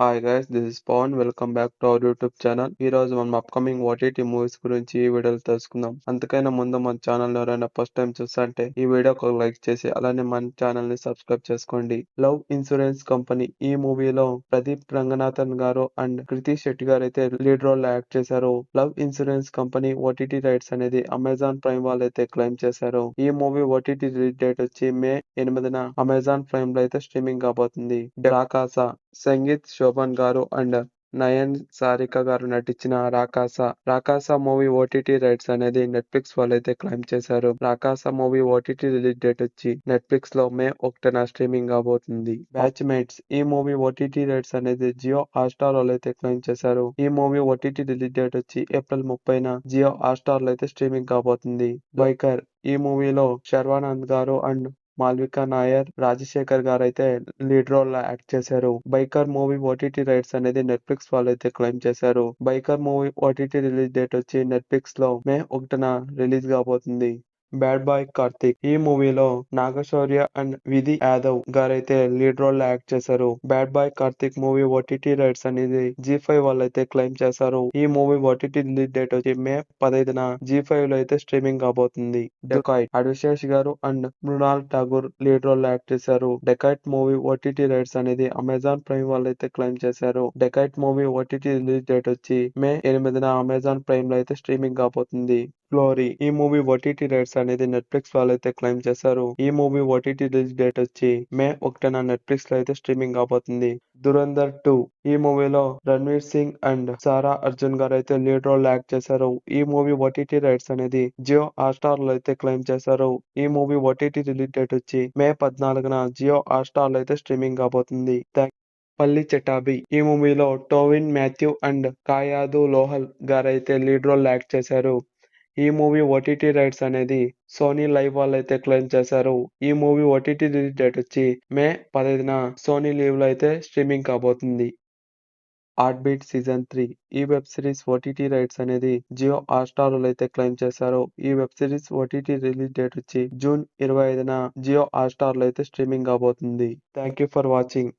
Hi guys, this is Pavan. Welcome back to our YouTube channel. ఈ రోజు మనం upcoming OTT movies గురించి ఈ వీడియోలో తెలుసుకుందాం. అంతకైనా ముందు మన ఛానల్ ఎవరైనా ఫస్ట్ టైం చూస్తుంటే ఈ వీడియోకి ఒక లైక్ చేసి అలానే మన ఛానల్ ని సబ్స్క్రైబ్ చేసుకోండి. లవ్ ఇన్సూరెన్స్ కంపెనీ ఈ మూవీలో ప్రదీప్ రంగనాథన్ గారు అండ్ కృతి శెట్టి గారు అయితే లీడ్ రోల్ లో యాక్ట్ చేశారు. Love insurance company OTT rights అనేది అమెజాన్ ప్రైమ్ వాళ్ళు అయితే క్లెయిమ్ చేశారు. ఈ మూవీ ఓటీటీ రిలీజ్ డేట్ వచ్చి మే 8న అమెజాన్ ప్రైమ్ లో అయితే స్ట్రీమింగ్ కాబోతుంది. రాకాస సంగీత్ శోభన్ గారు అండ్ నయన్ సారిక గారు నటించిన రాకాస మూవీ ఓటీటీ రైట్స్ అనేది నెట్ఫ్లిక్స్ వాళ్ళైతే క్లెయిమ్ చేశారు. రాకాస మూవీ ఓటీటీ రిలీజ్ డేట్ వచ్చి నెట్ఫ్లిక్స్ లో మే 1న స్ట్రీమింగ్ కాబోతుంది. బ్యాచ్ మేట్స్ ఈ మూవీ ఓటీటీ రైట్స్ అనేది జియో హాట్స్టార్ వాళ్ళైతే క్లెయిమ్ చేశారు. ఈ మూవీ ఓటీటీ రిలీజ్ డేట్ వచ్చి ఏప్రిల్ 30న జియో హాట్స్టార్ లో అయితే స్ట్రీమింగ్ కాబోతుంది. బైకర్ ఈ మూవీలో శర్వానంద్ గారు అండ్ మాల్వికా నాయర్, రాజశేఖర్ గారు అయితే లీడ్ రోల్ లో యాక్ట్ చేశారు. బైకర్ మూవీ ఓటీటీ రైట్స్ అనేది నెట్ఫ్లిక్స్ వాళ్ళు అయితే క్లెయిమ్ చేశారు. Biker movie OTT release date వచ్చి నెట్ఫ్లిక్స్ లో మే 1న రిలీజ్ కాబోతుంది. బ్యాడ్ బాయ్ కార్తిక్ ఈ మూవీలో నాగశౌర్య అండ్ విధి యాదవ్ గారైతే లీడ్ రోల్ లో యాక్ట్ చేశారు. Bad boy Karthik movie OTT rights అనేది జీ5 వాళ్ళైతే క్లెయిమ్ చేశారు. ఈ మూవీ ఓటీటీ రిలీజ్ డేట్ వచ్చి మే 15న జీ5 లో అయితే స్ట్రీమింగ్ కాబోతుంది. డెకాయిట్ అడిశేష్ గారు and Mrunal Thakur lead role లో యాక్ట్ చేశారు. డెకాయిట్ మూవీ ఓటీటీ రైట్స్ అనేది అమెజాన్ ప్రైమ్ వాళ్ళైతే క్లెయిమ్ చేశారు. Dacoit movie OTT release date వచ్చి మే 8న అమెజాన్ ప్రైమ్ లో అయితే స్ట్రీమింగ్ కాబోతుంది. గ్లోరీ ఈ మూవీ ఓటీటీ రైట్స్ అనేది నెట్ఫ్లిక్స్ వాళ్ళైతే క్లెయిమ్ చేశారు. ఈ మూవీ ఓటీటీ రిలీజ్ డేట్ వచ్చి మే 1న నెట్ఫ్లిక్స్ లో అయితే స్ట్రీమింగ్ కాబోతుంది. దురంధర్ 2 ఈ మూవీలో రణ్వీర్ సింగ్ అండ్ సారా అర్జున్ గారు అయితే లీడ్ రోల్ యాక్ట్ చేశారు. ఈ మూవీ ఓటీటీ రైట్స్ అనేది జియో హాట్స్టార్ లో అయితే క్లెయిమ్ చేశారు. ఈ మూవీ ఓటీటీ రిలీజ్ డేట్ వచ్చి మే 14న జియో హాట్స్టార్ లో అయితే స్ట్రీమింగ్ కాబోతుంది. పల్లి చటాబి ఈ మూవీలో టోవిన్ మాథ్యూ అండ్ కాయాదు లోహల్ గారైతే లీడ్ రోల్ యాక్ట్ చేశారు. ఈ మూవీ ఓటీటీ రైట్స్ అనేది సోనీ లైవ్ వాళ్ళు అయితే క్లెయిమ్ చేశారు. ఈ మూవీ ఓటీటీ రిలీజ్ డేట్ వచ్చి మే 15న సోనీ లీవ్ లో అయితే స్ట్రీమింగ్ కాబోతుంది. హార్ట్ బీట్ సీజన్ 3 ఈ వెబ్ సిరీస్ ఓటీటీ రైట్స్ అనేది జియో హాట్స్టార్ లో అయితే క్లెయిమ్ చేశారు. ఈ web series OTT release date వచ్చి జూన్ 25న జియో హాట్స్టార్ లో అయితే స్ట్రీమింగ్ కాబోతుంది. Thank you for watching.